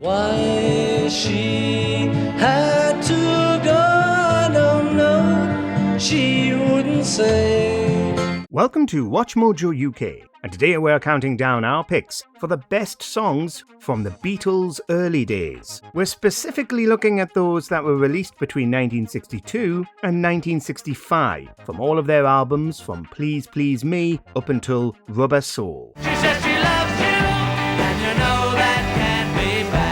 Why she had to go, I don't know, she wouldn't say. Welcome to WatchMojoUK, and today we're counting down our picks for the best songs from the Beatles' early days. We're specifically looking at those that were released between 1962 and 1965, from all of their albums from Please Please Me up until Rubber Soul. She says she loves you, and you know that can't be bad.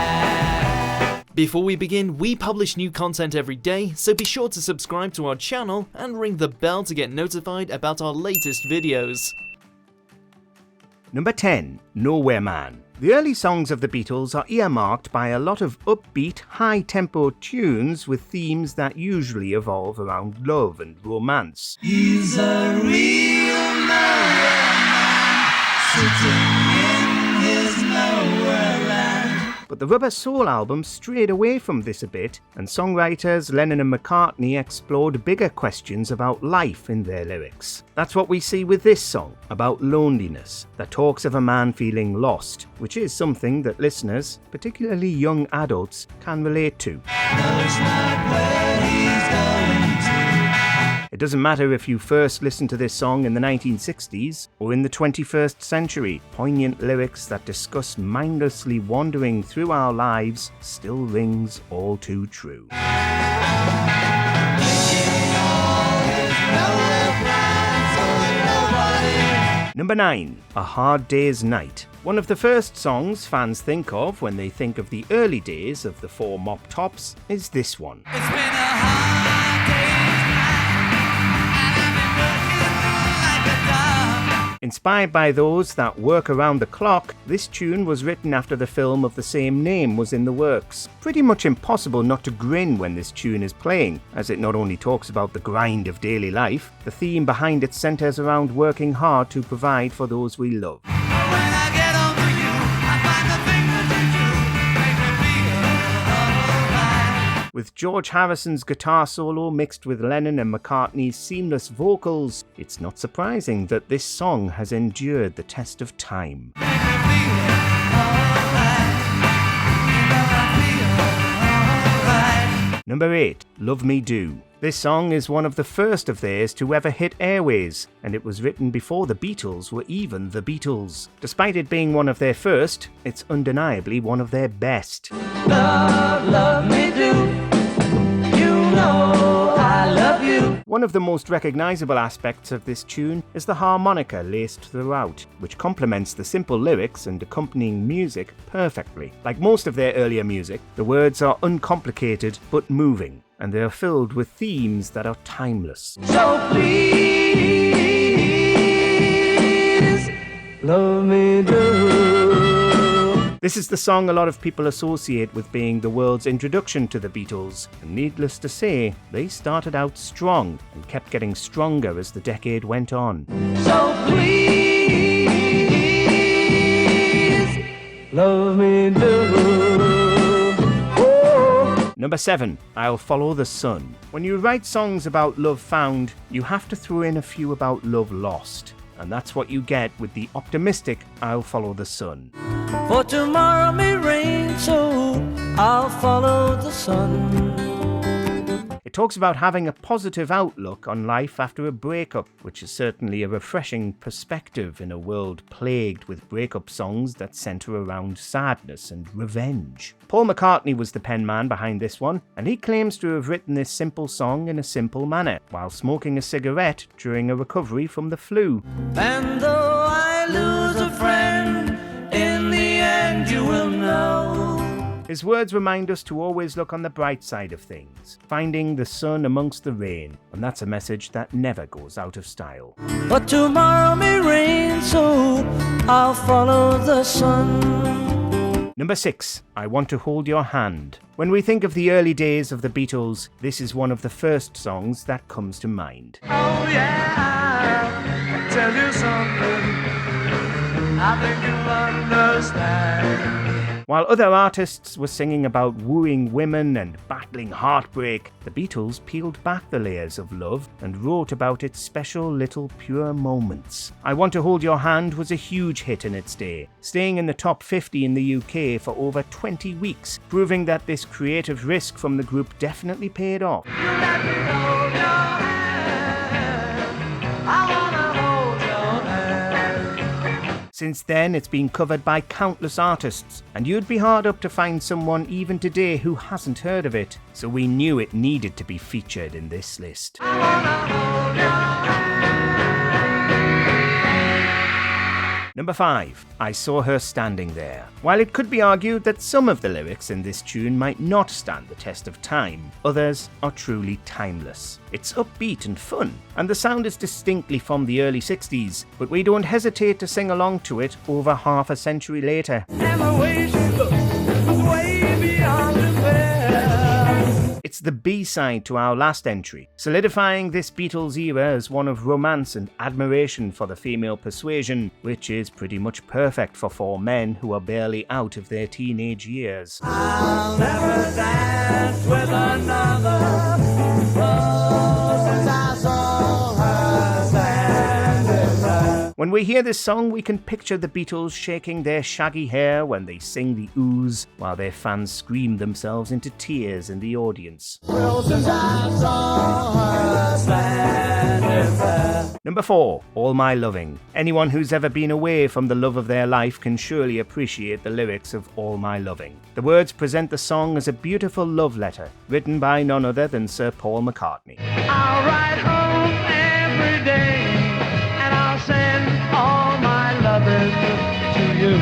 Before we begin, we publish new content every day, so be sure to subscribe to our channel and ring the bell to get notified about our latest videos. Number 10, Nowhere Man. The early songs of the Beatles are earmarked by a lot of upbeat, high-tempo tunes with themes that usually evolve around love and romance. He's a real nowhere man, sitting in his nowhere land. But the Rubber Soul album strayed away from this a bit, and songwriters Lennon and McCartney explored bigger questions about life in their lyrics. That's what we see with this song, about loneliness, that talks of a man feeling lost, which is something that listeners, particularly young adults, can relate to. Knows not where he's going to. It doesn't matter if you first listened to this song in the 1960s or in the 21st century, poignant lyrics that discuss mindlessly wandering through our lives still rings all too true. Number 9, A Hard Day's Night. One of the first songs fans think of when they think of the early days of the Four Mop Tops is this one. It's been a hard day's night, and I've been working like a dog. Inspired by those that work around the clock, this tune was written after the film of the same name was in the works. Pretty much impossible not to grin when this tune is playing, as it not only talks about the grind of daily life, the theme behind it centres around working hard to provide for those we love. When I get home to you, I find the things that you do make me feel alright. With George Harrison's guitar solo mixed with Lennon and McCartney's seamless vocals, it's not surprising that this song has endured the test of time. Make me feel alright. You know I feel alright. Number 8, Love Me Do. This song is one of the first of theirs to ever hit airways, and it was written before the Beatles were even the Beatles. Despite it being one of their first, it's undeniably one of their best. Love me do. You know I love you. One of the most recognisable aspects of this tune is the harmonica laced throughout, which complements the simple lyrics and accompanying music perfectly. Like most of their earlier music, the words are uncomplicated but moving, and they are filled with themes that are timeless. So please, love me do. This is the song a lot of people associate with being the world's introduction to the Beatles, and needless to say, they started out strong and kept getting stronger as the decade went on. So please, love me do. Number 7, I'll Follow the Sun. When you write songs about love found, you have to throw in a few about love lost. And that's what you get with the optimistic I'll Follow the Sun. For tomorrow may rain, so I'll follow the sun. It talks about having a positive outlook on life after a breakup, which is certainly a refreshing perspective in a world plagued with breakup songs that centre around sadness and revenge. Paul McCartney was the pen man behind this one, and he claims to have written this simple song in a simple manner, while smoking a cigarette during a recovery from the flu. And though I lose a friend, in the end you will know. His words remind us to always look on the bright side of things, finding the sun amongst the rain, and that's a message that never goes out of style. But tomorrow may rain, so I'll follow the sun. Number 6, I Want to Hold Your Hand. When we think of the early days of the Beatles, this is one of the first songs that comes to mind. Oh yeah, I'll tell you something I think you'll understand. While other artists were singing about wooing women and battling heartbreak, the Beatles peeled back the layers of love and wrote about its special little pure moments. I Want to Hold Your Hand was a huge hit in its day, staying in the top 50 in the UK for over 20 weeks, proving that this creative risk from the group definitely paid off. Since then, it's been covered by countless artists, and you'd be hard up to find someone even today who hasn't heard of it, so we knew it needed to be featured in this list. Number 5. I Saw Her Standing There. While it could be argued that some of the lyrics in this tune might not stand the test of time, others are truly timeless. It's upbeat and fun, and the sound is distinctly from the early 60s, but we don't hesitate to sing along to it over half a century later. It's the B-side to our last entry, solidifying this Beatles era as one of romance and admiration for the female persuasion, which is pretty much perfect for 4 men who are barely out of their teenage years. I'll never dance with another since I saw her standing there. When we hear this song, we can picture the Beatles shaking their shaggy hair when they sing the ooze, while their fans scream themselves into tears in the audience. Well, since I saw her standing there. Number 4. All My Loving. Anyone who's ever been away from the love of their life can surely appreciate the lyrics of All My Loving. The words present the song as a beautiful love letter, written by none other than Sir Paul McCartney. I'll ride home every day, and I'll send all my loving to you.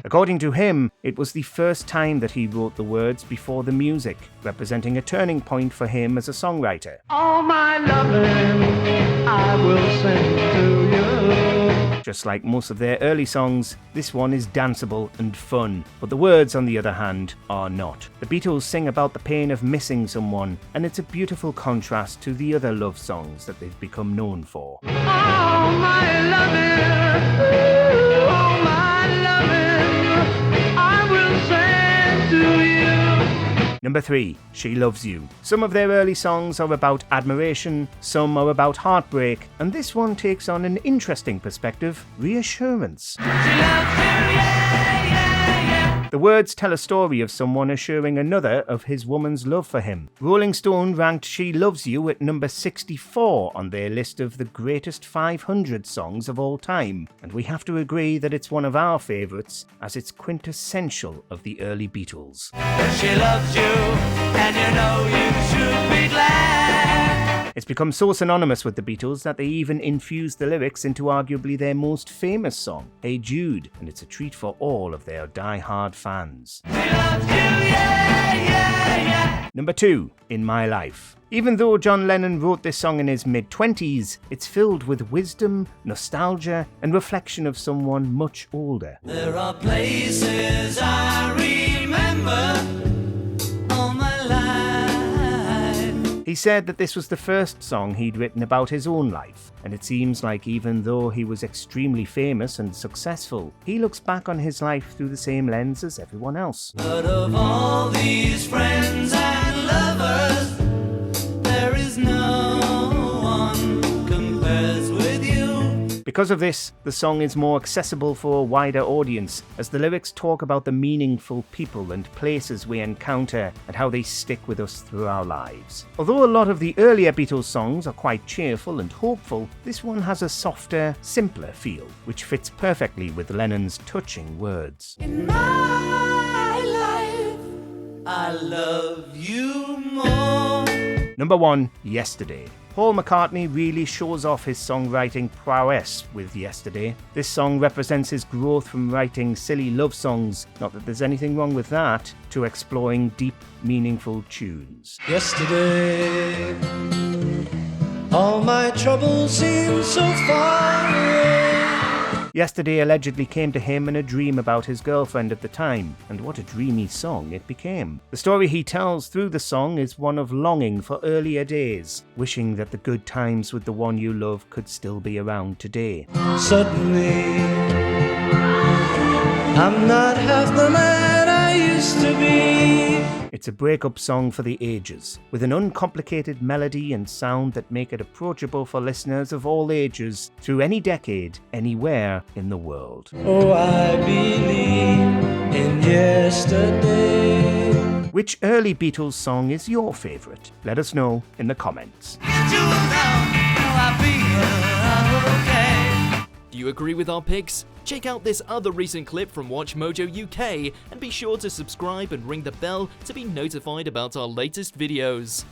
According to him, it was the first time that he wrote the words before the music, representing a turning point for him as a songwriter. All my loving I will send to you. Just like most of their early songs, this one is danceable and fun, but the words, on the other hand, are not. The Beatles sing about the pain of missing someone, and it's a beautiful contrast to the other love songs that they've become known for. All my loving, all my loving I will send to you. Number 3. She Loves You. Some of their early songs are about admiration, some are about heartbreak, and this one takes on an interesting perspective: reassurance. She loves you, yeah, yeah, yeah. The words tell a story of someone assuring another of his woman's love for him. Rolling Stone ranked She Loves You at number 64 on their list of the greatest 500 songs of all time, and we have to agree that it's one of our favourites, as it's quintessential of the early Beatles. She loves you, and you know you should be glad. It's become so synonymous with the Beatles that they even infused the lyrics into arguably their most famous song, Hey Jude, and it's a treat for all of their die-hard fans. She loves you, yeah, yeah, yeah. Number 2. In My Life. Even though John Lennon wrote this song in his mid-20s, it's filled with wisdom, nostalgia, and reflection of someone much older. There are places I remember all my life. He said that this was the first song he'd written about his own life, and it seems like even though he was extremely famous and successful, he looks back on his life through the same lens as everyone else. But of all these friends and lovers, there is no one compares with you. Because of this, the song is more accessible for a wider audience, as the lyrics talk about the meaningful people and places we encounter and how they stick with us through our lives. Although a lot of the earlier Beatles songs are quite cheerful and hopeful, this one has a softer, simpler feel, which fits perfectly with Lennon's touching words. In my life, I love you more. Number 1. Yesterday. Paul McCartney really shows off his songwriting prowess with Yesterday. This song represents his growth from writing silly love songs, not that there's anything wrong with that, to exploring deep, meaningful tunes. Yesterday, all my troubles seem so far away. Yesterday allegedly came to him in a dream about his girlfriend at the time, and what a dreamy song it became. The story he tells through the song is one of longing for earlier days, wishing that the good times with the one you love could still be around today. Suddenly, I'm not half the man It's a breakup song for the ages, with an uncomplicated melody and sound that make it approachable for listeners of all ages, through any decade, anywhere in the world. Oh, I believe in yesterday. Which early Beatles song is your favourite? Let us know in the comments. Do you agree with our picks? Check out this other recent clip from WatchMojoUK and be sure to subscribe and ring the bell to be notified about our latest videos.